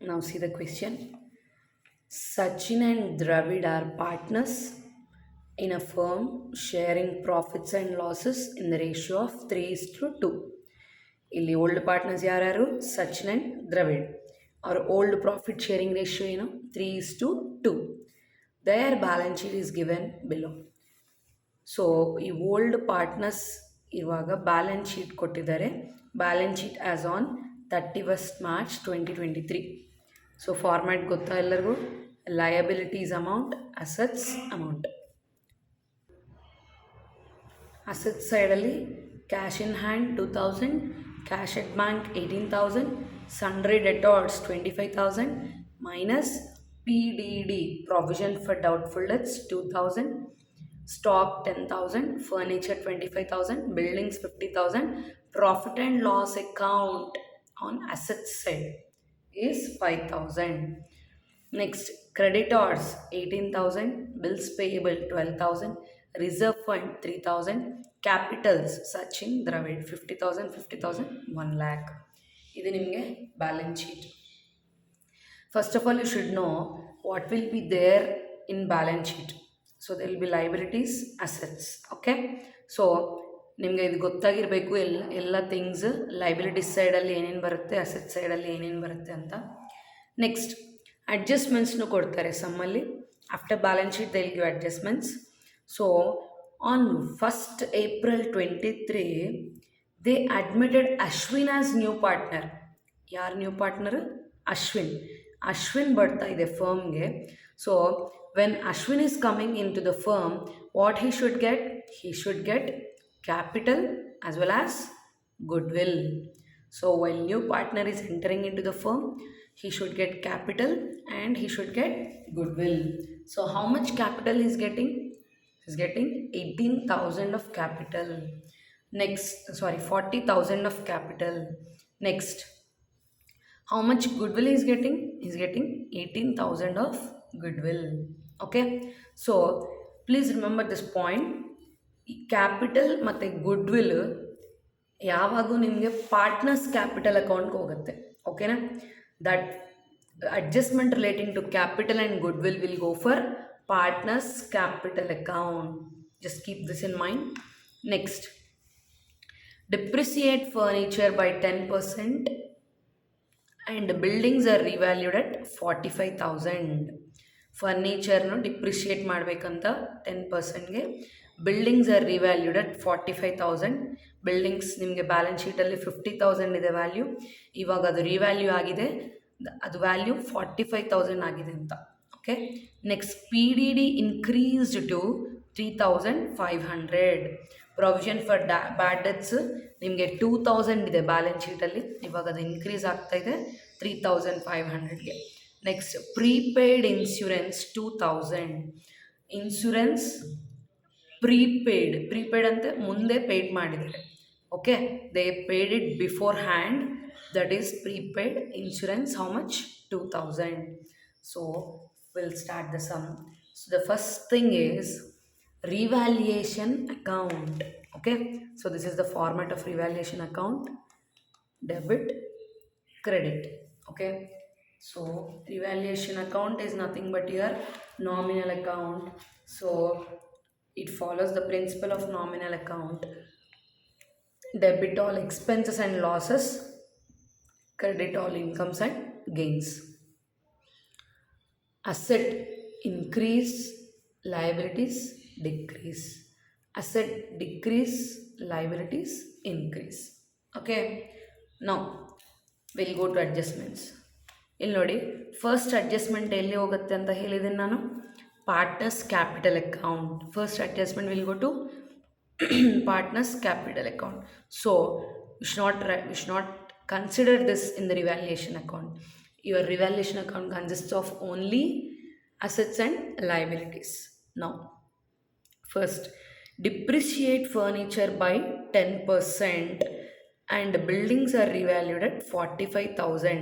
Now see the question. Sachin and Dravid are partners in a firm sharing profits and losses in the ratio of 3:2. ಇಲ್ಲಿ old partners ಯಾರ್ಯಾರು Sachin and Dravid. ಅವ್ರ old profit sharing ratio ಏನು 3:2. There balance sheet is given below. So ಈ old partners ಇರುವಾಗ balance sheet ಕೊಟ್ಟಿದ್ದಾರೆ. Balance sheet as on 31st March 2023. So format ಗೊತ್ತಾ ಎಲ್ಲರಿಗೂ? Liabilities amount, assets amount. Assets ಸೈಡಲ್ಲಿ cash in hand 2000, cash at bank 18,000, sundry debtors 25,000 minus PDD provision for doubtful debts 2,000, stock 10,000, furniture 25,000, buildings 50,000, profit and loss account on assets side is 5,000. Next, creditors 18,000, bills payable 12,000, reserve fund 3,000, capitals Sachin Dravid 50,000, 50,000, 1 lakh. ಇದು ನಿಮಗೆ balance sheet. First of all, you should know what will be there in balance sheet. So there will be liabilities, assets. Okay. So ನಿಮಗೆ ಇದು ಗೊತ್ತಾಗಿರಬೇಕು ಎಲ್ಲ things liabilities ಸೈಡಲ್ಲಿ ಏನೇನು ಬರುತ್ತೆ, asset ಸೈಡಲ್ಲಿ ಏನೇನು ಬರುತ್ತೆ ಅಂತ. ನೆಕ್ಸ್ಟ್ ಅಡ್ಜಸ್ಟ್ಮೆಂಟ್ಸ್ನು ಕೊಡ್ತಾರೆ ಸಮ್ಮಲ್ಲಿ. After balance sheet they will give adjustments. So on 1st April 2023 they admitted Ashwin as new partner. ಯಾರು ನ್ಯೂ ಪಾರ್ಟ್ನರ್? ಅಶ್ವಿನ್ ಬರ್ತಾ ಇದೆ ಫರ್ಮ್ಗೆ. So when Ashwin is coming into the firm, what he should get capital as well as goodwill. So while new partner is entering into the firm, he should get capital and he should get goodwill. So how much capital he is getting? He is getting 18,000 of capital. Next, 40,000 of capital. Next, how much goodwill he is getting? He is getting 18,000 of goodwill. Okay, so please remember this point. Capital ಮತ್ತು goodwill ಯಾವಾಗೂ ನಿಮಗೆ partners capital ಅಕೌಂಟ್ಗೆ ಹೋಗುತ್ತೆ. ಓಕೆನಾ? That adjustment relating to capital and goodwill will go for partners capital account. Just keep this in mind. Next, depreciate furniture by 10% and buildings are revalued at 45,000. ಫರ್ನಿಚರ್ನು depreciate ಮಾಡಬೇಕಂತ 10%ಗೆ, buildings are revalued at 45,000. Buildings ನಿಮಗೆ balance ಶೀಟಲ್ಲಿ 50,000 ಇದೆ value. ಇವಾಗ ಅದು revalue ಆಗಿದೆ, ಅದು ವ್ಯಾಲ್ಯೂ 45,000 ಆಗಿದೆ ಅಂತ. Okay. Next, PDD increased to 3,500. Provision for bad debts ನಿಮಗೆ 2,000 ಇದೆ ಬ್ಯಾಲೆನ್ಸ್ ಶೀಟಲ್ಲಿ, ಇವಾಗ ಅದು ಇನ್ಕ್ರೀಸ್ ಆಗ್ತಾ ಇದೆ 3,500ಗೆ. Next, prepaid insurance 2,000. Insurance prepaid ಅಂತ ಮುಂದೆ ಪೇಯ್ಡ್ ಮಾಡಿದ್ದಾರೆ. Okay, they paid it beforehand, that is prepaid insurance. How much? 2,000. So will start the sum. So the first thing is revaluation account. Okay, so this is the format of revaluation account: debit, credit. Okay, so revaluation account is nothing but your nominal account. So it follows the principle of nominal account. Debit all expenses and losses, credit all incomes and gains. Asset increase, liabilities decrease. Asset decrease, liabilities increase. Okay, now we'll go to adjustments. ಇಲ್ಲಿ ನೋಡಿ, first adjustment ಎಲ್ಲಿ ಹೋಗುತ್ತೆ ಅಂತ ಹೇಳಿದ್ದೀನಿ ನಾನು, partners capital account. First adjustment will go to partners capital account. So we should not consider this in the revaluation account. Your revaluation account consists of only assets and liabilities. Now first, depreciate furniture by 10% and buildings are revalued at 45,000.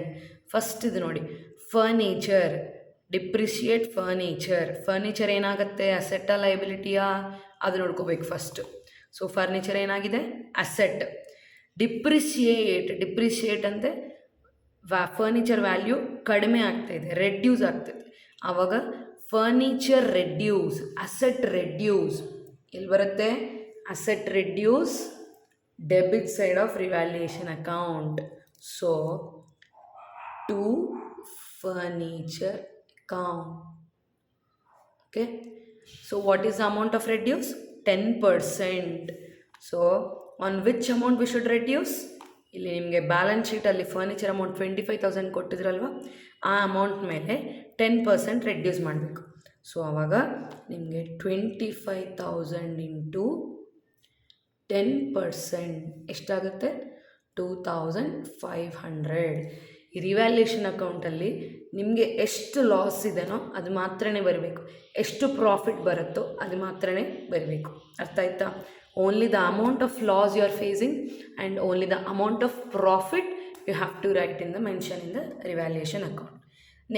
First ಇದು ನೋಡಿ, furniture depreciate furniture ಏನಾಗುತ್ತೆ, ಅಸೆಟ್ಟಾ ಲೈಬಿಲಿಟಿಯಾ ಅದು ನೋಡ್ಕೋಬೇಕು first. So furniture ಏನಾಗಿದೆ, asset. Depreciate ಅಂದರೆ furniture value ಕಡಿಮೆ ಆಗ್ತಾಯಿದೆ, reduce ಆಗ್ತಾಯಿದೆ. ಆವಾಗ ಫರ್ನಿಚರ್ ರೆಡ್ಯೂಸ್, ಅಸೆಟ್ ರೆಡ್ಯೂಸ್ ಎಲ್ಲಿ ಬರುತ್ತೆ? Asset reduce, debit side of revaluation account. So to furniture account. Okay, so what is the amount of reduce? 10%. So on which amount we should reduce? ಇಲ್ಲಿ ನಿಮಗೆ balance ಶೀಟಲ್ಲಿ furniture amount 25,000 ಕೊಟ್ಟಿದ್ರಲ್ವ, ಆ amount ಮೇಲೆ 10% reduce ಮಾಡಬೇಕು. So ಆವಾಗ ನಿಮಗೆ 25,000 into 10% ಎಷ್ಟಾಗುತ್ತೆ? 2,500. ಈ revaluation ಅಕೌಂಟಲ್ಲಿ ನಿಮಗೆ ಎಷ್ಟು ಲಾಸ್ ಇದೆನೋ ಅದು ಮಾತ್ರನೇ ಬರಬೇಕು, ಎಷ್ಟು ಪ್ರಾಫಿಟ್ ಬರುತ್ತೋ ಅದು ಮಾತ್ರನೇ ಬರಬೇಕು. ಅರ್ಥ ಆಯ್ತಾ? Only the amount of loss you are facing and only the amount of profit you have to write in the mention in the revaluation account.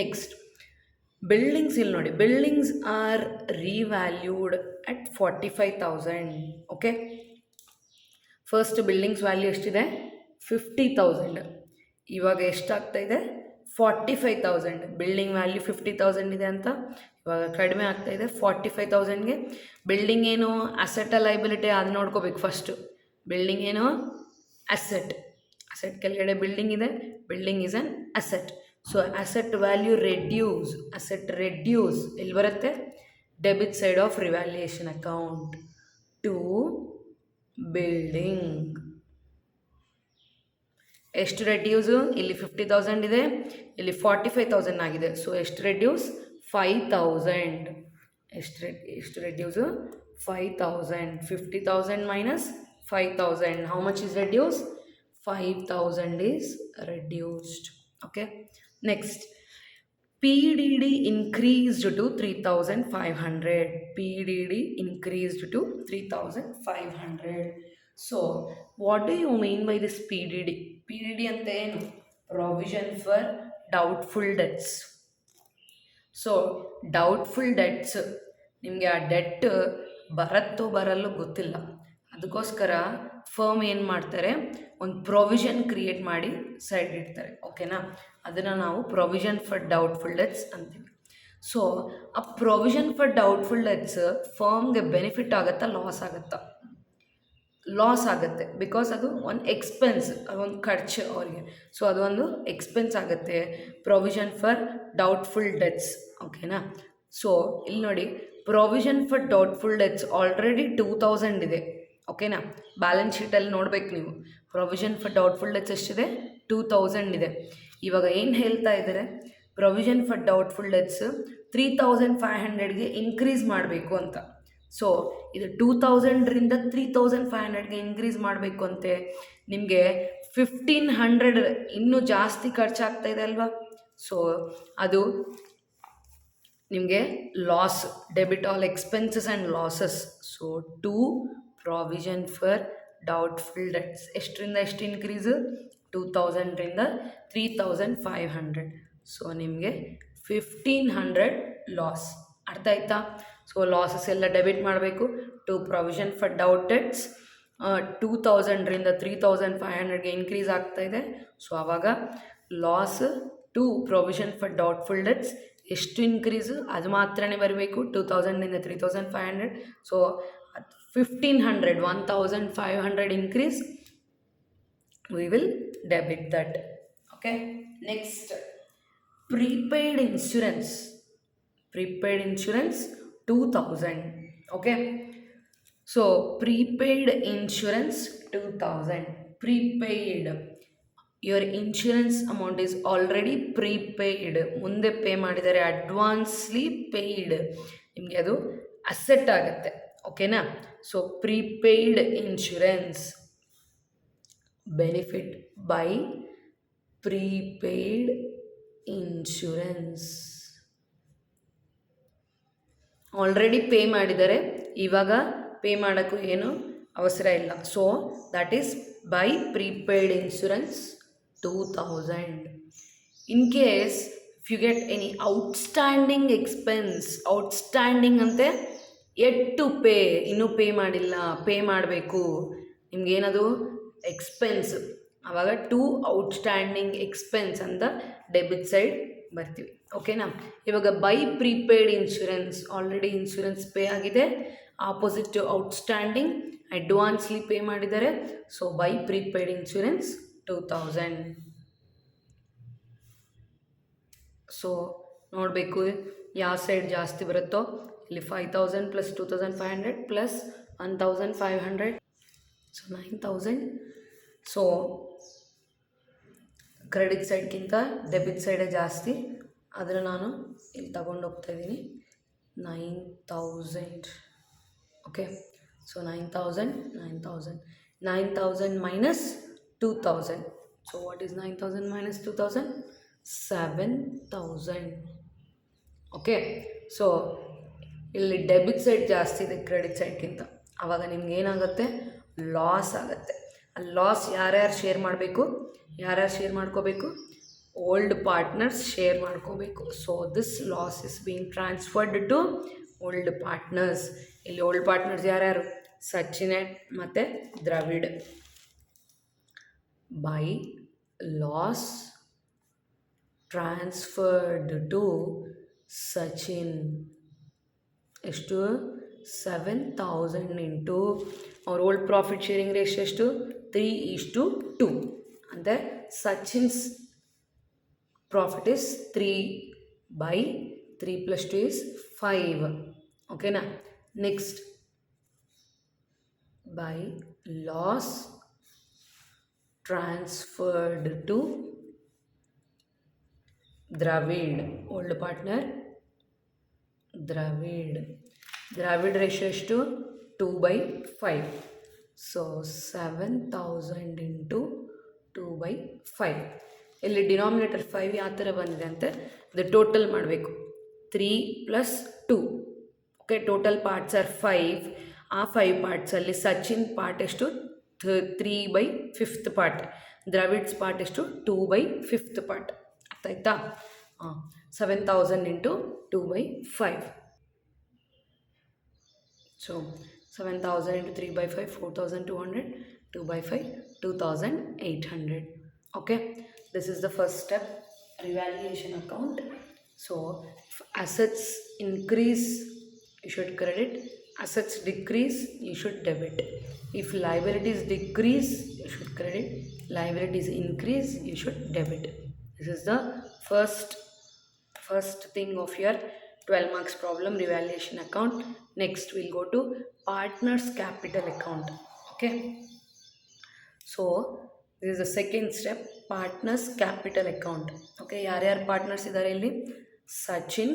Next buildings. ಇಲ್ಲಿ ನೋಡಿ, buildings are revalued at 45,000. Okay, first buildings value ಎಷ್ಟಿದೆ? 50,000. ಇವಾಗ ಎಷ್ಟಾಗ್ತಾಯಿದೆ? 45,000. Building value 50,000 ಇದೆ ಅಂತ ಇವಾಗ ಕಡಿಮೆ ಆಗ್ತಾಯಿದೆ 45,000ಗೆ. ಬಿಲ್ಡಿಂಗ್ ಏನು ಅಸೆಟ್ ಲೈಬಿಲಿಟಿ ಅದು ನೋಡ್ಕೋಬೇಕು ಫಸ್ಟು. ಬಿಲ್ಡಿಂಗ್ ಏನು? ಅಸೆಟ್. ಅಸೆಟ್ ಕೆಳಗಡೆ ಬಿಲ್ಡಿಂಗ್ ಇದೆ, building is an asset. So asset value reduce, asset reduce ಎಲ್ಲಿ ಬರುತ್ತೆ? Debit side of revaluation account to building. ಎಷ್ಟು ರೆಡ್ಯೂಸು? ಇಲ್ಲಿ 50,000 ಇದೆ, ಇಲ್ಲಿ 45,000 ಆಗಿದೆ. ಸೊ ಎಷ್ಟು ರೆಡ್ಯೂಸ್? 5,000. ಎಷ್ಟು ರೆಡ್ಯೂಸು? 5,000. 50,000 minus 5,000. How much is reduced? 5,000 is reduced. Okay. Next, PDD increased to 3,500. PDD increased to 3,500. So what do you mean by this PDD? PDD ಅಂತ ಏನು? Provision for doubtful debts. So doubtful debts, ನಿಮಗೆ ಆ debt ಬರುತ್ತೋ ಬರಲ್ಲೋ ಗೊತ್ತಿಲ್ಲ, ಅದಕ್ಕೋಸ್ಕರ firm ಏನು ಮಾಡ್ತಾರೆ? ಒಂದು ಪ್ರೊವಿಷನ್ ಕ್ರಿಯೇಟ್ ಮಾಡಿ ಸೈಡ್ ಇಡ್ತಾರೆ. ಓಕೆನಾ? ಅದನ್ನು ನಾವು ಪ್ರೊವಿಷನ್ ಫಾರ್ ಡೌಟ್ಫುಲ್ ಡೆಟ್ಸ್ ಅಂತೀವಿ. ಸೊ ಆ ಪ್ರೊವಿಷನ್ ಫಾರ್ ಡೌಟ್ಫುಲ್ ಡೆಟ್ಸ್ ಫರ್ಮ್ಗೆ ಬೆನಿಫಿಟ್ ಆಗುತ್ತಾ, ಲಾಸ್ ಆಗುತ್ತಾ? ಲಾಸ್ ಆಗುತ್ತೆ, ಬಿಕಾಸ್ ಅದು ಒಂದು ಎಕ್ಸ್ಪೆನ್ಸ್, ಅದೊಂದು ಖರ್ಚು ಅವರಿಗೆ. ಸೊ ಅದು ಒಂದು ಎಕ್ಸ್ಪೆನ್ಸ್ ಆಗುತ್ತೆ, ಪ್ರೊವಿಷನ್ ಫಾರ್ ಡೌಟ್ಫುಲ್ ಡೆಟ್ಸ್. ಓಕೆನಾ? ಸೊ ಇಲ್ಲಿ ನೋಡಿ, provision for doubtful debts already 2,000 ಇದೆ. ಓಕೆನಾ? ಬ್ಯಾಲೆನ್ಸ್ ಶೀಟಲ್ಲಿ ನೋಡ್ಬೇಕು ನೀವು. ಪ್ರೊವಿಷನ್ ಫಾರ್ ಡೌಟ್ಫುಲ್ ಡೆಟ್ಸ್ ಎಷ್ಟಿದೆ? 2,000 ಇದೆ. ಇವಾಗ ಏನು ಹೇಳ್ತಾ ಇದ್ದಾರೆ? ಪ್ರೊವಿಷನ್ ಫಾರ್ ಡೌಟ್ಫುಲ್ ಡೆಟ್ಸ್ 3,500ಗೆ ಇನ್ಕ್ರೀಸ್ ಮಾಡಬೇಕು ಅಂತ. ಸೊ ಇದು 2,000ರಿಂದ 3,500ಗೆ ಇನ್ಕ್ರೀಸ್ ಮಾಡಬೇಕು ಅಂತೆ. ನಿಮಗೆ 1,500 ಇನ್ನೂ ಜಾಸ್ತಿ ಖರ್ಚಾಗ್ತಾ ಇದೆ ಅಲ್ವಾ? ಸೊ ಅದು ನಿಮಗೆ loss, debit all expenses and losses. So to provision for doubtful debts ಎಷ್ಟರಿಂದ ಎಷ್ಟು ಇನ್ಕ್ರೀಸು? 2,000ರಿಂದ 3,500. ಸೊ ನಿಮಗೆ 1,500 ಲಾಸ್. ಅರ್ಥ ಆಯ್ತಾ? ಸೊ ಲಾಸಸ್ ಎಲ್ಲ ಡೆಬಿಟ್ ಮಾಡಬೇಕು. To provision for doubt debts 2,000ರಿಂದ 3,500ಗೆ ಇನ್ಕ್ರೀಸ್ ಆಗ್ತಾಯಿದೆ. ಸೊ ಆವಾಗ loss to provision for doubtful debts ಎಷ್ಟು ಇನ್ಕ್ರೀಸು ಅದು ಮಾತ್ರನೇ ಬರಬೇಕು, 2,000ರಿಂದ 3,500. So 1,500, 1,500 increase, we will debit that. Okay. Next, prepaid insurance. Prepaid insurance 2,000. Okay. So prepaid insurance 2,000. Prepaid. Your insurance amount is already prepaid. ಮುಂದೆ pay ಮಾಡಿದರೆ ಅಡ್ವಾನ್ಸ್ಲಿ paid. ನಿಮಗೆ ಅದು ಅಸೆಟ್ ಆಗುತ್ತೆ. ಓಕೆನಾ? So prepaid insurance, benefit by prepaid insurance. Already pay ಮಾಡಿದರೆ ಇವಾಗ pay ಮಾಡೋಕ್ಕೂ ಏನು ಅವಸರ ಇಲ್ಲ. So that is by prepaid insurance 2,000. In case if you get any outstanding expense, outstanding ಅಂತೆ yet to pay, ಇನ್ನೂ ಪೇ ಮಾಡಿಲ್ಲ, ಪೇ ಮಾಡಬೇಕು, ನಿಮಗೇನದು ಎಕ್ಸ್ಪೆನ್ಸ್ ಆವಾಗ ಟು ಔಟ್ಸ್ಟ್ಯಾಂಡಿಂಗ್ ಎಕ್ಸ್ಪೆನ್ಸ್ ಅಂತ ಡೆಬಿಟ್ ಸೈಡ್ ಬರ್ತೀವಿ. ಓಕೆನಾ? ಇವಾಗ by prepaid insurance, already insurance pay ಆಗಿದೆ. ಆಪೋಸಿಟ್ ಔಟ್ಸ್ಟ್ಯಾಂಡಿಂಗ್ ಅಡ್ವಾನ್ಸ್ಲಿ ಪೇ ಮಾಡಿದ್ದಾರೆ. So by prepaid insurance 2000. So ನೋಡಬೇಕು ಯಾವ ಸೈಡ್ ಜಾಸ್ತಿ ಬರುತ್ತೋ. ಇಲ್ಲಿ 5000 plus 2500 plus 1500, so 9000. So credit ಸೈಡ್ಗಿಂತ ಡೆಬಿಟ್ ಸೈಡೇ ಜಾಸ್ತಿ. ಆದರೆ ನಾನು ಇಲ್ಲಿ ತಗೊಂಡು ಹೋಗ್ತಾಯಿದ್ದೀನಿ 9000. Okay, so 9000 minus 2000. So what is 9000 minus 2000? 7000. Okay, so ಇಲ್ಲಿ ಡೆಬಿಟ್ ಸೈಡ್ ಜಾಸ್ತಿ ಇದೆ ಕ್ರೆಡಿಟ್ ಸೈಡ್ಗಿಂತ. ಆವಾಗ ನಿಮ್ಗೆ ಏನಾಗುತ್ತೆ? ಲಾಸ್ ಆಗುತ್ತೆ. ಆ ಲಾಸ್ ಯಾರ್ಯಾರು ಶೇರ್ ಮಾಡಬೇಕು? ಶೇರ್ ಮಾಡ್ಕೋಬೇಕು? ಓಲ್ಡ್ ಪಾರ್ಟ್ನರ್ಸ್ ಶೇರ್ ಮಾಡ್ಕೋಬೇಕು. So this loss is being transferred to old partners. ಇಲ್ಲಿ ಓಲ್ಡ್ ಪಾರ್ಟ್ನರ್ಸ್ ಯಾರ್ಯಾರು? ಸಚಿನ್ ಮತ್ತು Dravid. By loss transferred to Sachin. ಎಷ್ಟು? 7000 ಇಂಟು ಅವ್ರ ಓಲ್ಡ್ ಪ್ರಾಫಿಟ್ ಶೇರಿಂಗ್ ರೇಷಿಯೋ ಎಷ್ಟು? 3:2. ಅಂದರೆ ಸಚಿನ್ಸ್ ಪ್ರಾಫಿಟ್ ಇಸ್ 3/3 + 2 is 5. ಓಕೆನಾ? Next by loss transferred to Dravid, old partner Dravid ratio ಎಷ್ಟು? 2/5. So 7000 into 2/5. ಇಲ್ಲಿ ಡಿನಾಮಿನೇಟರ್ 5 ಯಾವ ಥರ ಬಂದಿದೆ ಅಂತ ಇದು ಟೋಟಲ್ ಮಾಡಬೇಕು. 3 + 2. Okay, total parts R 5. ಆ 5 ಪಾರ್ಟ್ಸಲ್ಲಿ ಸಚಿನ್ ಪಾರ್ಟ್ ಎಷ್ಟು? 3/5 ಪಾರ್ಟ್. ದ್ರಾವಿಡ್ಸ್ ಪಾರ್ಟ್ ಎಷ್ಟು? 2/5 ಪಾರ್ಟ್. ಅರ್ಥ ಆಯ್ತಾ? 7000 into 2/5. So 7000 into 3/5, 4200, 2/5, 2800. Okay, this is the first step, revaluation account. So if assets increase, you should credit. Assets decrease, you should debit. If liabilities decrease, you should credit. Liabilities increase, you should debit. This is the first thing of your 12 marks problem, revaluation account. Next we'll go to partners capital account. Okay, so this is the second step, partners capital account. Okay, yaryar partners idare illi? Sachin,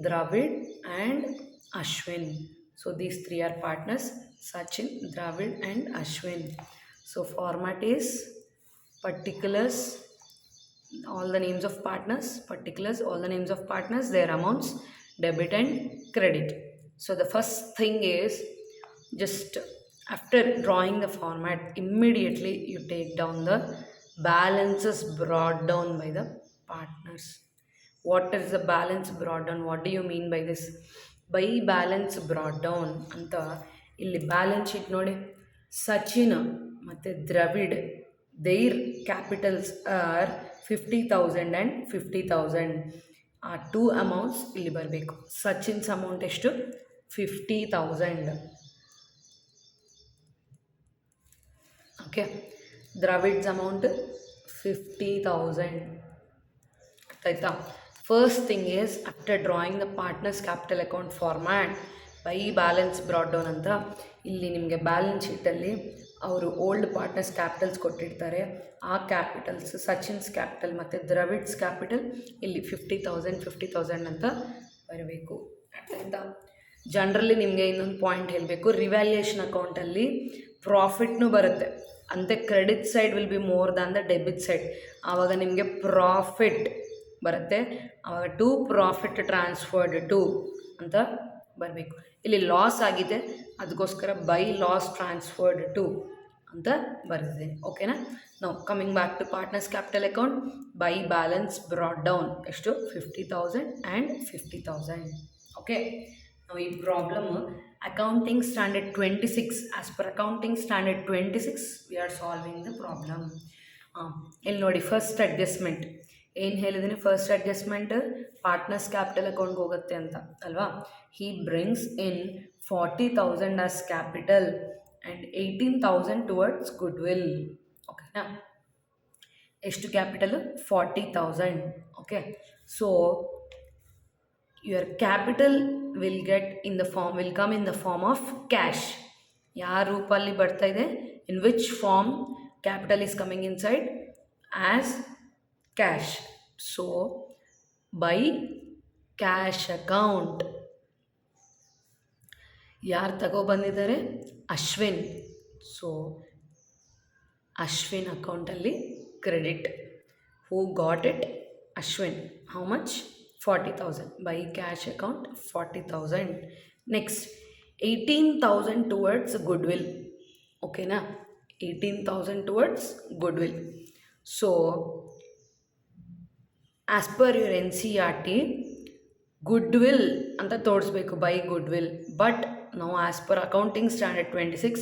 Dravid and Ashwin. So these three are partners, Sachin, Dravid and Ashwin. So format is particulars, all the names of partners, particulars, all the names of partners, their amounts, debit and credit. So the first thing is, just after drawing the format, immediately you take down the balances brought down by the partners. What is the balance brought down? What do you mean by this? By balance brought down ಅಂತ ಇಲ್ಲಿ balance sheet ನೋಡಿ. ಸಚಿನ್ ಮತ್ತು Dravid, their capitals are 50,000 and 50,000. ಆ two amounts ಇಲ್ಲಿ ಬರಬೇಕು. ಸಚಿನ್ಸ್ amount ಎಷ್ಟು? 50,000. Okay, Dravid's amount 50,000. ಆಯ್ತಾ? First thing is, after drawing the partners capital account format by balance brought down ಅಂತ ಇಲ್ಲಿ ನಿಮಗೆ ಬ್ಯಾಲೆನ್ಸ್ ಶೀಟಲ್ಲಿ ಅವರು ಓಲ್ಡ್ ಪಾರ್ಟ್ನರ್ಸ್ ಕ್ಯಾಪಿಟಲ್ಸ್ ಕೊಟ್ಟಿರ್ತಾರೆ. ಆ ಕ್ಯಾಪಿಟಲ್ಸ್ ಸಚಿನ್ಸ್ ಕ್ಯಾಪಿಟಲ್ ಮತ್ತು ದ್ರವಿಡ್ಸ್ ಕ್ಯಾಪಿಟಲ್ ಇಲ್ಲಿ 50,000 ಅಂತ ಬರಬೇಕು. ಆಯಿತಾ? ಜನರಲಿ ನಿಮಗೆ ಇನ್ನೊಂದು ಪಾಯಿಂಟ್ ಹೇಳಬೇಕು, ರಿವ್ಯಾಲ್ಯೂಯೇಷನ್ ಅಕೌಂಟಲ್ಲಿ ಪ್ರಾಫಿಟ್ನೂ ಬರುತ್ತೆ. ಅಂತೆ credit side will be more than the debit side. ಆವಾಗ ನಿಮಗೆ ಪ್ರಾಫಿಟ್ ಬರುತ್ತೆ. ಆವಾಗ ಟು ಪ್ರಾಫಿಟ್ ಟ್ರಾನ್ಸ್ಫರ್ಡ್ ಟು ಅಂತ ಬರಬೇಕು. ಇಲ್ಲಿ ಲಾಸ್ ಆಗಿದೆ, ಅದಕ್ಕೋಸ್ಕರ ಬೈ ಲಾಸ್ ಟ್ರಾನ್ಸ್ಫರ್ಡ್ ಟು ಅಂತ ಬರೆದಿದೆ. ಓಕೆನಾ? ನಾವು coming back to partners capital account, by balance brought down ಎಷ್ಟು? 50,000 ಆ್ಯಂಡ್ 50,000. ಓಕೆ, ನಾವು ಈ problem accounting standard 26, as per accounting standard 26 we are solving the problem. ಇಲ್ಲಿ ನೋಡಿ ಫಸ್ಟ್ ಅಡ್ಜಸ್ಟ್ಮೆಂಟ್ ಏನು ಹೇಳಿದ್ದೀನಿ. ಫಸ್ಟ್ ಅಡ್ಜಸ್ಟ್ಮೆಂಟ್ ಪಾರ್ಟ್ನರ್ಸ್ ಕ್ಯಾಪಿಟಲ್ ಅಕೌಂಟ್ಗೆ ಹೋಗುತ್ತೆ ಅಂತ ಅಲ್ವಾ. He brings in 40,000 as capital and 18,000 towards goodwill. ಓಕೆನಾ. ಎಷ್ಟು capital? 40,000. Okay. So your capital will come in the form of cash. ಯಾವ ರೂಪಲ್ಲಿ ಬರ್ತಾ ಇದೆ? in which form capital is coming inside? as cash. so by cash account ಯಾರು ತಗೊಬಂದಿದ್ದಾರೆ? Ashwin. So Ashwin ಅಕೌಂಟಲ್ಲಿ credit. Who got it? Ashwin. How much? 40,000. by cash account 40,000. next 18,000 towards goodwill. ಓಕೆನಾ. 18,000 towards goodwill. so as per your NCERT goodwill ಅಂತ ತೋರಿಸ್ಬೇಕು, by goodwill. But ನಾವು as per accounting standard 26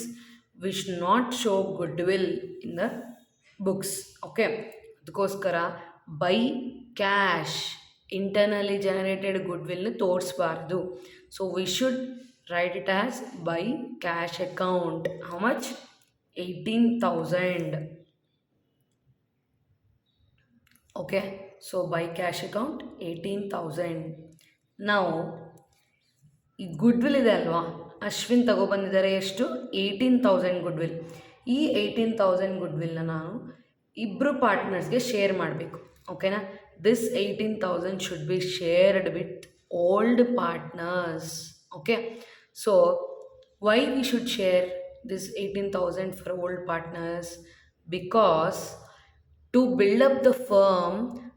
we should not show goodwill in the books. Okay. ಅದಕ್ಕೋಸ್ಕರ by cash internally generated ಗುಡ್ವಿಲ್ನ ತೋರಿಸ್ಬಾರ್ದು. So we should write it as by cash account. How much? 18,000. Okay. So by cash account 18,000. ನಾವು ಈ goodwill ಇದೆ ಅಲ್ವಾ, ಅಶ್ವಿನ್ ತಗೊಬಂದಿದ್ದಾರೆ ಎಷ್ಟು? 18,000 goodwill. ಈ 18,000 ಗುಡ್ವಿಲ್ನ ನಾನು ಇಬ್ಬರು ಪಾರ್ಟ್ನರ್ಸ್ಗೆ ಶೇರ್ ಮಾಡಬೇಕು. ಓಕೆನಾ. this 18,000 should be shared with old partners. okay. so why we should share this 18,000 for old partners? because to build up the firm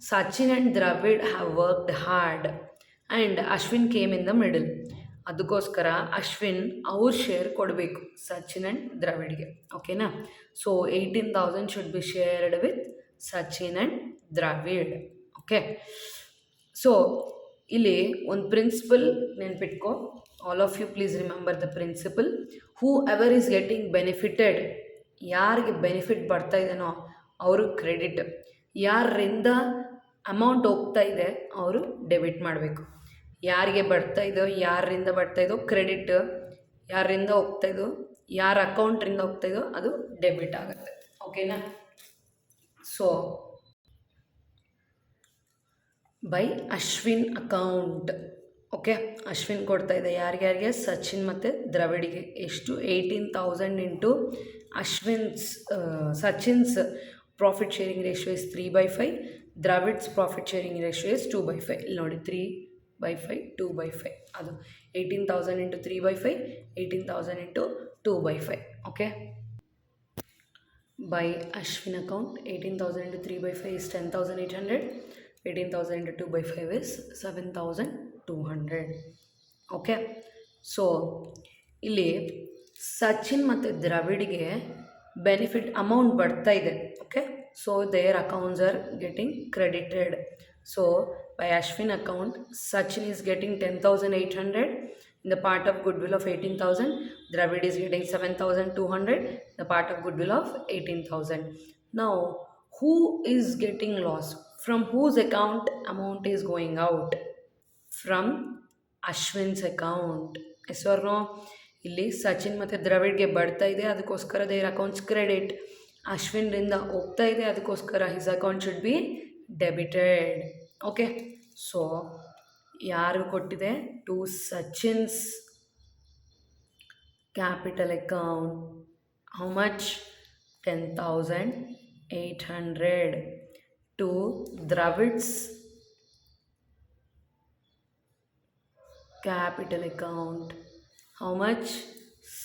Sachin and Dravid have worked hard and Ashwin came in the middle. ಅದಕ್ಕೋಸ್ಕರ ಅಶ್ವಿನ್ ಅವ್ರ share ಕೊಡಬೇಕು Sachin and ದ್ರಾವಿಡ್ಗೆ. ಓಕೆನಾ. So 18,000 should be shared with Sachin and Dravid. Okay. So ಇಲ್ಲಿ ಒಂದು principle ನೆನ್ಪಿಟ್ಕೊ. All of you please remember the principle. Whoever is getting benefited, ಯಾರಿಗೆ benefit ಬರ್ತಾ ಇದೆನೋ ಅವರು ಕ್ರೆಡಿಟ್, ಯಾರಿಂದ ಅಮೌಂಟ್ ಹೋಗ್ತಾ ಇದೆ ಅವರು ಡೆಬಿಟ್ ಮಾಡಬೇಕು. ಯಾರಿಗೆ ಯಾರಿಂದ ಬರ್ತಾ ಇದೋ ಕ್ರೆಡಿಟ್, ಯಾರಿಂದ ಹೋಗ್ತಾಯಿದ್ದೋ, ಯಾರ ಅಕೌಂಟ್ರಿಂದ ಹೋಗ್ತಾಯಿದ್ದೋ ಅದು ಡೆಬಿಟ್ ಆಗುತ್ತೆ. ಓಕೆನಾ. So by Ashwin account. Okay. Ashwin ಕೊಡ್ತಾ ಇದೆ ಯಾರಿಗೆ? ಸಚಿನ್ ಮತ್ತು ದ್ರವಿಡಿಗೆ. ಎಷ್ಟು? 18,000 into Sachin's profit sharing ratio is 3/5, Dravid's profit sharing ratio is 2/5. ಇಲ್ಲಿ ನೋಡಿ 3/5 2/5. ಅದು 18,000 into 3/5, 18,000 into 2/5. Okay. By Ashwin account 18,000 into 3/5 is 10,800. 18,000 into 2/5 is 7,200. Okay. So ಇಲ್ಲಿ ಸಚಿನ್ ಮತ್ತು ದ್ರಾವಿಡ್ಗೆ ಬೆನಿಫಿಟ್ ಅಮೌಂಟ್ ಬರ್ತಾ ಇದೆ. Okay. So their accounts are getting credited. So by Ashwin account Sachin is getting 10,800 in the part of goodwill of 18,000. Dravid is getting 7,200 the part of goodwill of 18,000. Now who is getting loss? From whose account amount is going out? From Ashwin's account. Yes or no? ಇಲ್ಲಿ ಸಚಿನ್ ಮತ್ತು ದ್ರವಿಡ್ಗೆ ಬರ್ತಾ ಇದೆ, ಅದಕ್ಕೋಸ್ಕರ there accounts credit. ಅಶ್ವಿನ್ರಿಂದ ಹೋಗ್ತಾ ಇದೆ, ಅದಕ್ಕೋಸ್ಕರ his account should be debited. Okay. So ಯಾರು ಕೊಟ್ಟಿದೆ? To Sachin's capital account. How much? 10,800. to Dravid's capital account. How much?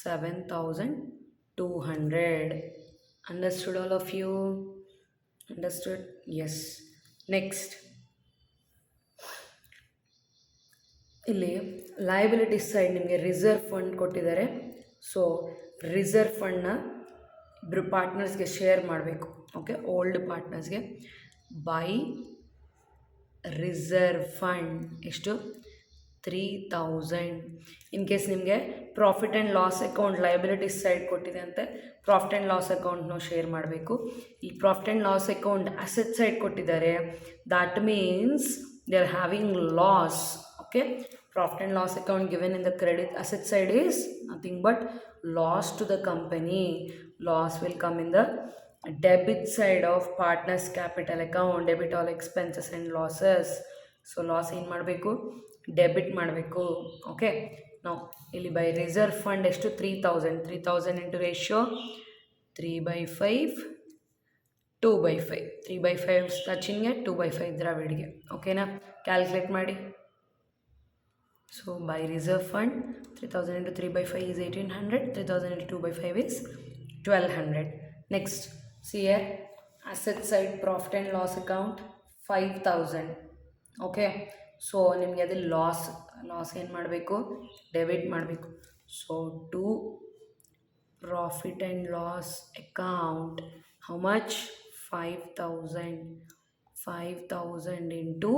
7,200. Understood all of you? Understood? Yes. Next. ಇಲ್ಲಿ ಲಯಬಿಲಿಟೀಸ್ ಸೈಡ್ ನಿಮಗೆ ರಿಸರ್ವ್ ಫಂಡ್ ಕೊಟ್ಟಿದ್ದಾರೆ. So reserve ಫಂಡ್ನ ಇಬ್ಬರು ಪಾರ್ಟ್ನರ್ಸ್ಗೆ share ಮಾಡಬೇಕು. Okay. Old ಪಾರ್ಟ್ನರ್ಸ್ಗೆ ಬೈ ರಿಸರ್ವ್ ಫಂಡ್ ಎಷ್ಟು? 3000. ಇನ್ ಕೇಸ್ ನಿಮಗೆ profit and loss account liabilities side ಕೊಟ್ಟಿದೆ ಅಂತೆ ಪ್ರಾಫಿಟ್ ಆ್ಯಂಡ್ ಲಾಸ್ ಅಕೌಂಟ್ನೂ ಶೇರ್ ಮಾಡಬೇಕು. ಈ profit and loss account asset side ಕೊಟ್ಟಿದ್ದಾರೆ, that means they are having loss. Okay, profit and loss account given in the credit asset side is nothing but loss to the company. Loss will come in the debit side of partners capital account, debit all expenses and losses. So loss ಏನು ಮಾಡಬೇಕು, debit ಮಾಡಬೇಕು. Okay, ನಾವು ಇಲ್ಲಿ by reserve fund ಎಷ್ಟು 3000 into ratio 3/5 2/5 3/5 ಸಚಿನ್ಗೆ 2/5 ದ್ರಾವಿಡ್ಗೆ. ಓಕೆನಾ, calculate ಮಾಡಿ. So by reserve fund 3000 into 3/5 is 1800, 3000 into 2/5 is 1200. Next, see here, asset side profit and loss account 5000. Okay, so ನಿಮಗೆ ಅದು ಲಾಸ್ ಏನು ಮಾಡಬೇಕು, ಡೆಬಿಟ್ ಮಾಡಬೇಕು. So to profit and loss account how much 5000 into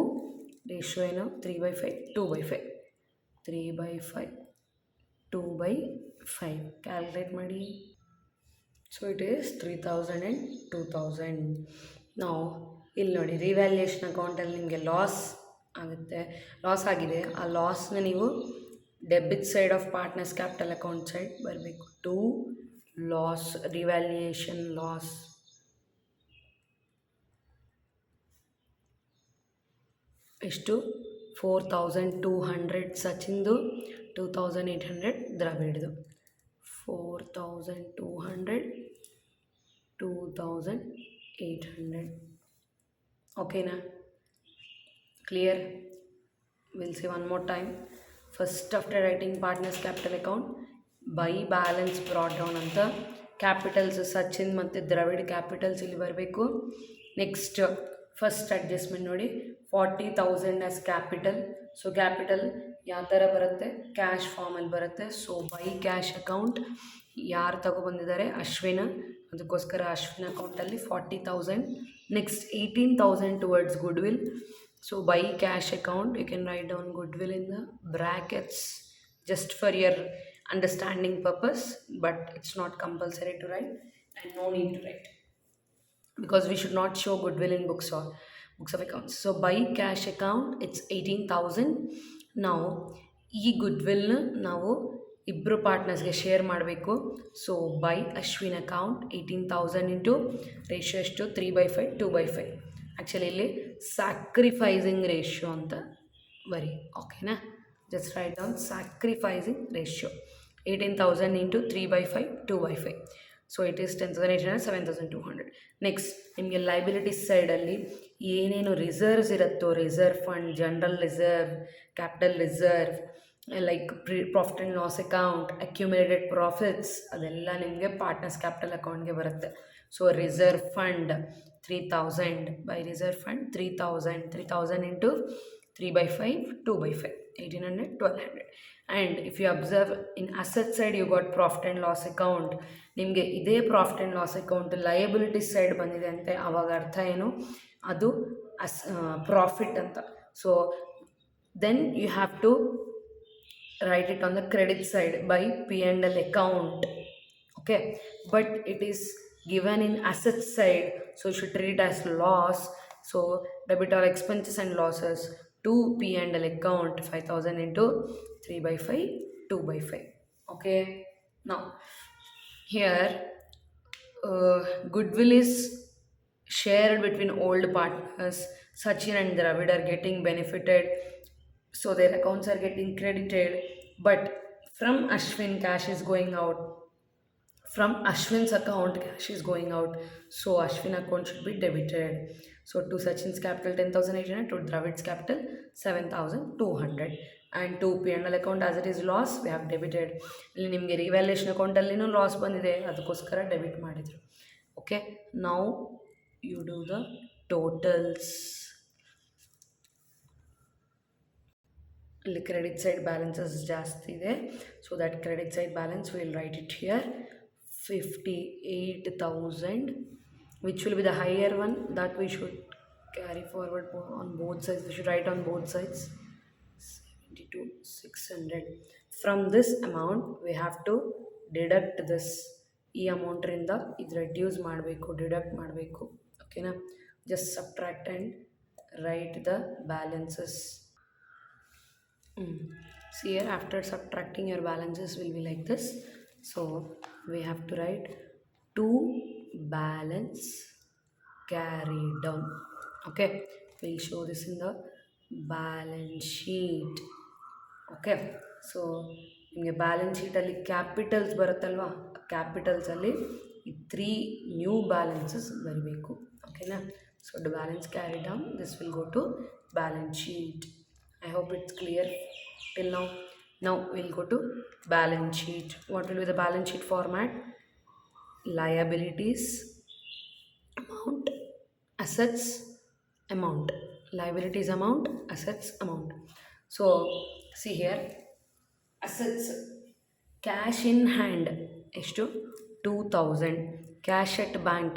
ratio ಏನು 3/5 2/5 3/5 2/5 calculate ಮಾಡಿ. So it is 3000 and 2000. ನಾವು ಇಲ್ಲಿ ನೋಡಿ ರಿವ್ಯಾಲ್ಯೂಯೇಷನ್ ಅಕೌಂಟಲ್ಲಿ ನಿಮಗೆ ಲಾಸ್ ಆಗುತ್ತೆ, ಲಾಸ್ ಆಗಿದೆ. ಆ ಲಾಸ್ನ ನೀವು debit side of partners capital account side ಬರಬೇಕು. ಟು ಲಾಸ್ ರಿವ್ಯಾಲ್ಯೂಯೇಷನ್ ಲಾಸ್ ಎಷ್ಟು 4200 ಸಚಿನ್ದು, 2800 ದ್ರಾವಿಡ್ದು. 4200 2800. ಓಕೆನಾ, clear? Will see one more time. First after writing partners capital account by balance brought down ಅಂತ ಕ್ಯಾಪಿಟಲ್ಸ್ ಸಚಿನ್ ಮತ್ತು ದ್ರಾವಿಡ್ ಕ್ಯಾಪಿಟಲ್ಸ್ ಇಲ್ಲಿ ಬರಬೇಕು. ನೆಕ್ಸ್ಟ್ ಫಸ್ಟ್ ಅಡ್ಜಸ್ಟ್ಮೆಂಟ್ ನೋಡಿ 40,000 as capital. So capital ಯಾವ ಥರ ಬರುತ್ತೆ, ಕ್ಯಾಶ್ ಫಾರ್ಮಲ್ಲಿ ಬರುತ್ತೆ. ಸೊ ಬೈ ಕ್ಯಾಶ್ ಅಕೌಂಟ್ ಯಾರು ತಗೊಬಂದಿದ್ದಾರೆ, ಅಶ್ವಿನ್, ಅದಕ್ಕೋಸ್ಕರ ಅಶ್ವಿನ್ ಅಕೌಂಟಲ್ಲಿ 40,000. Next 18,000 towards good will. So by cash account U can write down good will in the brackets just for your understanding purpose, but it's not compulsory to write and no need to write because we should not show goodwill in books or books of accounts. So by cash account it's 18,000. now ಈ goodwill ನಾವು ಇಬ್ಬರು ಪಾರ್ಟ್ನರ್ಸ್ಗೆ share ಮಾಡಬೇಕು. So by Ashwin account 18,000 into ratio ಎಷ್ಟು 3/5 2/5. Actually ಇಲ್ಲಿ sacrificing ratio ಅಂತ ಬರಿ. ಓಕೆನಾ, just write down sacrificing ratio 18,000 into 3/5 2/5. so it is 10,800 7,200. next ನಿಮಗೆ ಲೈಬಿಲಿಟೀಸ್ ಸೈಡಲ್ಲಿ ಏನೇನು ರಿಸರ್ವ್ಸ್ ಇರುತ್ತೋ, reserve fund, general reserve, capital reserve, like profit and loss account, accumulated profits, ಅದೆಲ್ಲ ನಿಮಗೆ ಪಾರ್ಟ್ನರ್ಸ್ ಕ್ಯಾಪಿಟಲ್ ಅಕೌಂಟ್ಗೆ ಬರುತ್ತೆ. So reserve fund 3,000 by reserve fund 3,000 into 3/5 2/5 1800 1200. and if you observe in asset side you got profit and loss account. ನಿಮಗೆ ಇದೇ profit and loss account liabilities side ಬಂದಿದೆ ಅಂತೆ, ಆವಾಗ ಅರ್ಥ ಏನು, ಅದು ಪ್ರಾಫಿಟ್ ಅಂತ. So then you have to write it on the credit side by P&L account. okay, but it is given in asset side, so you should treat it as loss. so debit all expenses and losses to P&L account 5,000 into 3/5 2/5. okay, now here goodwill is shared between old partners. Sachin and Dravid are getting benefited, so their accounts are getting credited, but from Ashwin cash is going out, from Ashwin's account cash is going out, so Ashwin account should be debited. so to Sachin's capital 10,800, to Dravid's capital 7,200, and to P&L account as it is loss we have debited. ಇಲ್ಲಿ ನಿಮಗೆ revaluation ಅಕೌಂಟಲ್ಲಿನೂ loss ಬಂದಿದೆ, ಅದಕ್ಕೋಸ್ಕರ debit ಮಾಡಿದರು. Okay, now you do the totals. ಇಲ್ಲಿ credit side balances ಜಾಸ್ತಿ ಇದೆ, so that credit side balance will write it here 58,000, which will be the higher one that we should carry forward on both sides. We should write on both sides 22,600. From this amount we have to deduct this. ಈ ಅಮೌಂಟ್ರಿಂದ ಇದು reduce ಮಾಡಬೇಕು, deduct ಮಾಡಬೇಕು. ಓಕೆನಾ? Just subtract and write the balances. See here, after subtracting your balances will be like this. So we have to write to balance carried down. Okay, we'll show this in the balance sheet. Okay, so ನಿಮಗೆ balance ಶೀಟಲ್ಲಿ capitals ಬರುತ್ತಲ್ವ, ಕ್ಯಾಪಿಟಲ್ಸಲ್ಲಿ ಈ 3 new balances ಬರಬೇಕು. ಓಕೆನಾ? So the balance carried down, this will go to balance sheet. I hope it's clear till now. Now we'll go to balance sheet. What will be the balance sheet format? Liabilities amount, assets amount. Liabilities amount, assets amount. So see here, assets, cash in hand ಎಷ್ಟು 2,000, cash at bank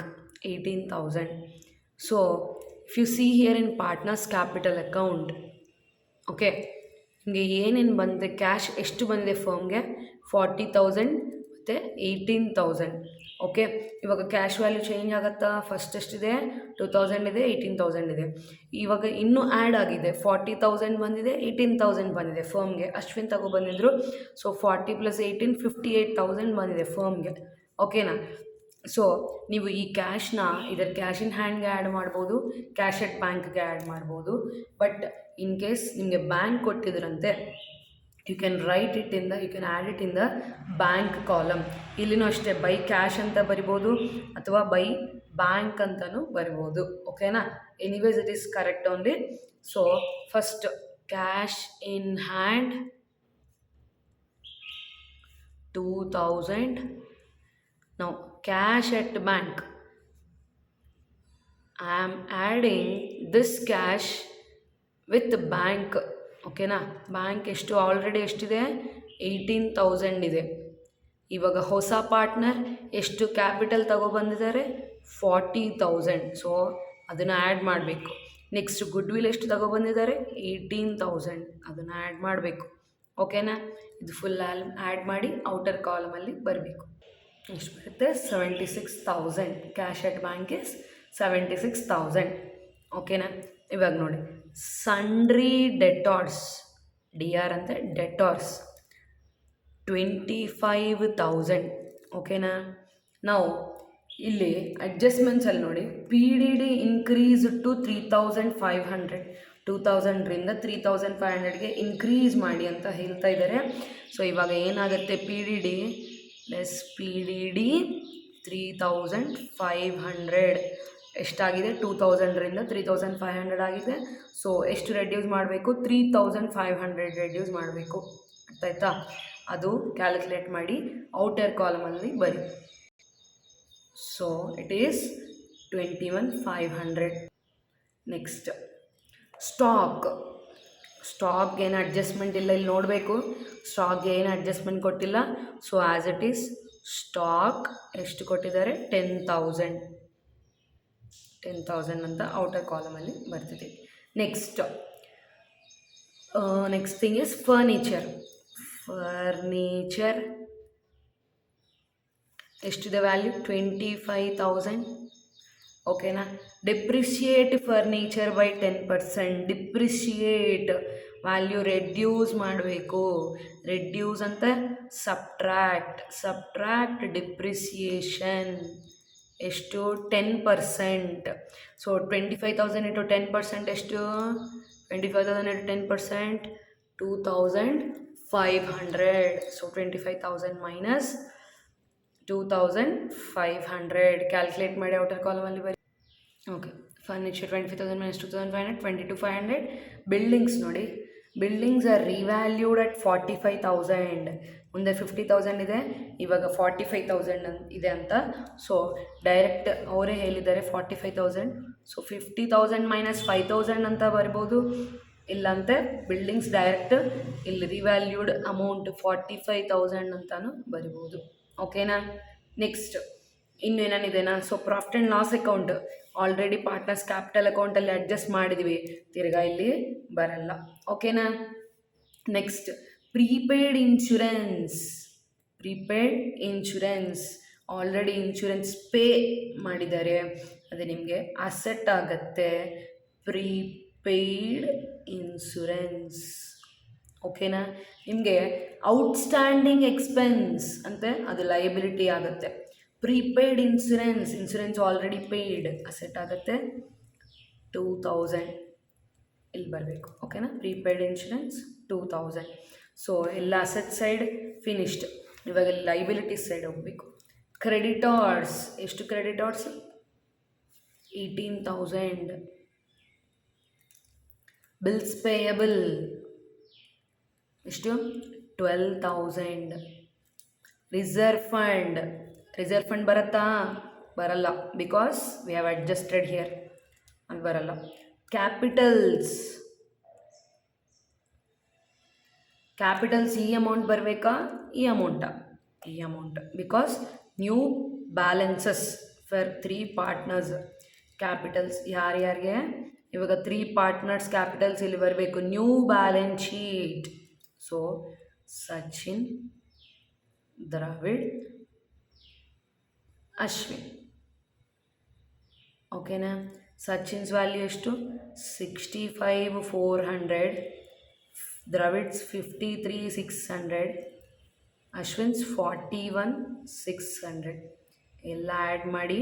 18,000. So if you see here in partners capital account, okay, ಹಿಂಗೆ ಏನೇನು ಬಂದಿದೆ, cash ಎಷ್ಟು ಬಂದಿದೆ ಫರ್ಮ್ಗೆ 40,000 ಮತ್ತು 18,000. Okay, ಇವಾಗ cash value change ಆಗುತ್ತಾ? First ಎಷ್ಟಿದೆ? 2,000 ಇದೆ, 18,000 ಇದೆ. ಇವಾಗ ಇನ್ನೂ ಆ್ಯಡ್ ಆಗಿದೆ, 40,000 ಬಂದಿದೆ, 18,000 ಬಂದಿದೆ ಫರ್ಮ್ಗೆ. ಅಶ್ವಿನ್ ತಗೋ ಬಂದಿದ್ರು. ಸೊ 40 + 18 58,000 ಬಂದಿದೆ ಫರ್ಮ್ಗೆ. ಓಕೆನಾ? ಸೊ ನೀವು ಈ ಕ್ಯಾಶ್ನ ಇದರ ಕ್ಯಾಶ್ ಇನ್ ಹ್ಯಾಂಡ್ಗೆ ಆ್ಯಡ್ ಮಾಡ್ಬೋದು, ಕ್ಯಾಶ್ ಎಟ್ ಬ್ಯಾಂಕ್ಗೆ ಆ್ಯಡ್ ಮಾಡ್ಬೋದು. ಬಟ್ ಇನ್ ಕೇಸ್ ನಿಮಗೆ ಬ್ಯಾಂಕ್ ಕೊಟ್ಟಿದ್ರಂತೆ, you can write it in the, you can add it in the bank column. ಇಲ್ಲಿನೂ ಅಷ್ಟೇ, ಬೈ ಕ್ಯಾಶ್ ಅಂತ ಬರಿಬೋದು ಅಥವಾ ಬೈ ಬ್ಯಾಂಕ್ ಅಂತಲೂ ಬರಿಬೋದು. ಓಕೆನಾ? Anyways it is correct only. So first cash in hand 2,000. Now cash at bank, I am adding this cash with the bank. ಓಕೆನಾ? Bank ಎಷ್ಟು ಆಲ್ರೆಡಿ ಎಷ್ಟಿದೆ? 18,000 ಇದೆ. ಇವಾಗ ಹೊಸ ಪಾರ್ಟ್ನರ್ ಎಷ್ಟು ಕ್ಯಾಪಿಟಲ್ ತಗೊಬಂದಿದ್ದಾರೆ? 40,000. ಸೊ ಅದನ್ನು ಆ್ಯಡ್ ಮಾಡಬೇಕು. ನೆಕ್ಸ್ಟ್ ಗುಡ್ ವಿಲ್ ಎಷ್ಟು ತಗೊಬಂದಿದ್ದಾರೆ? 18,000. ಅದನ್ನು ಆ್ಯಡ್ ಮಾಡಬೇಕು. ಓಕೆನಾ? ಇದು ಫುಲ್ ಆ್ಯಡ್ ಮಾಡಿ ಔಟರ್ ಕಾಲಮಲ್ಲಿ ಬರಬೇಕು. ಎಷ್ಟು ಬರುತ್ತೆ? 76,000. Cash at bank is 76,000. ಓಕೆನಾ? ಇವಾಗ ನೋಡಿ, ಸಂಡ್ರಿ ಡೆಟಾರ್ಸ್, DR ಅಂತ ಡೆಟಾರ್ಸ್ 25,000. ಓಕೆನಾ? ನಾವು ಇಲ್ಲಿ ಅಡ್ಜಸ್ಟ್ಮೆಂಟ್ಸಲ್ಲಿ ನೋಡಿ, PDD ಇನ್ಕ್ರೀಸ್ ಟು 3,500. 2,000ರಿಂದ 3,500ಗೆ ಇನ್ಕ್ರೀಸ್ ಮಾಡಿ ಅಂತ ಹೇಳ್ತಾ ಇದ್ದಾರೆ. ಸೊ ಇವಾಗ ಏನಾಗುತ್ತೆ? PDD ಲೆಸ್ PDD 3,500 ಎಷ್ಟಾಗಿದೆ? 2,000ರಿಂದ 3,500 ಆಗಿದೆ. ಸೊ ಎಷ್ಟು ರೆಡ್ಯೂಸ್ ಮಾಡಬೇಕು? 3,500 ರೆಡ್ಯೂಸ್ ಮಾಡಬೇಕು. ಅರ್ಥ ಆಯ್ತಾ? ಅದು ಕ್ಯಾಲ್ಕುಲೇಟ್ ಮಾಡಿ ಔಟರ್ ಕಾಲಮಲ್ಲಿ ಬರಿ. So it is 21,500. ನೆಕ್ಸ್ಟ್ ಸ್ಟಾಕ್ಗೆ ಏನು ಅಡ್ಜಸ್ಟ್ಮೆಂಟ್ ಇಲ್ಲ, ಇಲ್ಲಿ ನೋಡಬೇಕು. ಸ್ಟಾಕ್ಗೆ ಏನು ಅಡ್ಜಸ್ಟ್ಮೆಂಟ್ ಕೊಟ್ಟಿಲ್ಲ. So as it is stock ಎಷ್ಟು ಕೊಟ್ಟಿದ್ದಾರೆ? 10,000 ಅಂತ ಔಟರ್ ಕಾಲಮಲ್ಲಿ ಬರ್ತಿದೆ. ನೆಕ್ಸ್ಟ್ ಥಿಂಗ್ ಇಸ್ ಫರ್ನಿಚರ್ ಎಷ್ಟಿದೆ ವ್ಯಾಲ್ಯೂ? 25,000. ಓಕೆನಾ? Depreciate furniture by 10%. Depreciate value reduce ಮಾಡಬೇಕು. ರೆಡ್ಯೂಸ್ ಅಂತ ಸಬ್ಟ್ರ್ಯಾಕ್ಟ್ ಡಿಪ್ರಿಸಿಯೇಷನ್ ಎಷ್ಟು? 10%. ಸೊ 25,000 ಇಂಟು 10% ಎಷ್ಟು? 25,000 ಇಂಟು 10% 2,500. ಸೊ 25,000 ಮೈನಸ್ 2,500 ಕ್ಯಾಲ್ಕುಲೇಟ್ ಮಾಡಿ ಔಟರ್ ಕಾಲಮಲ್ಲಿ ಬರಿ. Okay, furniture 25,000 minus 2,500 22,500. ಬಿಲ್ಡಿಂಗ್ಸ್ ನೋಡಿ, ಬಿಲ್ಡಿಂಗ್ಸ್ ಆರ್ ರಿವ್ಯಾಲ್ಯೂಡ್ ಅಟ್ 45,000. ಮುಂದೆ 50,000 ಇದೆ, ಇವಾಗ 45,000 ಇದೆ ಅಂತ. ಸೊ ಡೈರೆಕ್ಟ್ ಅವರೇ ಹೇಳಿದ್ದಾರೆ 45,000. ಸೊ 50,000 ಮೈನಸ್ 5,000 ಅಂತ ಬರ್ಬೋದು. ಇಲ್ಲಂತೆ ಬಿಲ್ಡಿಂಗ್ಸ್ ಡೈರೆಕ್ಟ್ ಇಲ್ಲಿ ರಿವ್ಯಾಲ್ಯೂಡ್ ಅಮೌಂಟ್ 45,000 ಅಂತಲೂ ಬರಿಬೋದು. ಓಕೆನಾ? ನೆಕ್ಸ್ಟ್ ಇನ್ನೇನಿದೆನಾ? So profit and loss account already partners capital ಅಕೌಂಟಲ್ಲಿ ಅಡ್ಜಸ್ಟ್ ಮಾಡಿದ್ವಿ, ತಿರ್ಗಾ ಇಲ್ಲಿ ಬರಲ್ಲ. ಓಕೆನಾ? Next prepaid insurance. Prepaid insurance already insurance pay ಮಾಡಿದ್ದಾರೆ, ಅದು ನಿಮಗೆ ಅಸೆಟ್ ಆಗುತ್ತೆ. ಪ್ರೀಪೇಯ್ಡ್ ಇನ್ಶೂರೆನ್ಸ್ ಓಕೆನಾ. ನಿಮಗೆ ಔಟ್ಸ್ಟ್ಯಾಂಡಿಂಗ್ ಎಕ್ಸ್ಪೆನ್ಸ್ ಅಂತೆ ಅದು ಲಯಬಿಲಿಟಿ ಆಗುತ್ತೆ. Prepaid insurance, insurance already paid, asset ಆಗುತ್ತೆ 2000 ಇಲ್ಲಿ ಬರಬೇಕು ಓಕೆನಾ. Prepaid insurance 2000. ಸೊ ಎಲ್ಲ ಅಸೆಟ್ ಸೈಡ್ ಫಿನಿಶ್ಡ್. ಇವಾಗ ಲೈಬಿಲಿಟೀಸ್ ಸೈಡ್ ಹೋಗಬೇಕು. ಕ್ರೆಡಿಟಾರ್ಸ್, ಎಷ್ಟು ಕ್ರೆಡಿಟಾರ್ಸ್? 18,000. ಬಿಲ್ಸ್ ಪೇಯಬಲ್ ಎಷ್ಟು? 12,000. ರಿಸರ್ವ್ ಫಂಡ್, ರಿಸರ್ವ್ ಫಂಡ್ ಬರುತ್ತಾ? ಬರಲ್ಲ, because we have adjusted here, ಅದು ಬರಲ್ಲ. ಕ್ಯಾಪಿಟಲ್ಸ್, ಕ್ಯಾಪಿಟಲ್ಸ್ ಈ ಅಮೌಂಟ್ ಬರಬೇಕಾ? ಈ ಅಮೌಂಟಾ? ಈ amount, because new balances for 3 partners. Capitals ಯಾರ್ಯಾರಿಗೆ? ಇವಾಗ 3 ಪಾರ್ಟ್ನರ್ಸ್ ಕ್ಯಾಪಿಟಲ್ಸ್ ಇಲ್ಲಿ ಬರಬೇಕು, new balance sheet. So Sachin, Dravid, Ashwin ಓಕೆನಾ. ಸಚಿನ್ಸ್ ವ್ಯಾಲ್ಯೂ ಎಷ್ಟು? 65,400. ದ್ರಾವಿಡ್ಸ್ 53,600. ಅಶ್ವಿನ್ಸ್ 41,600. ಎಲ್ಲ ಆ್ಯಡ್ ಮಾಡಿ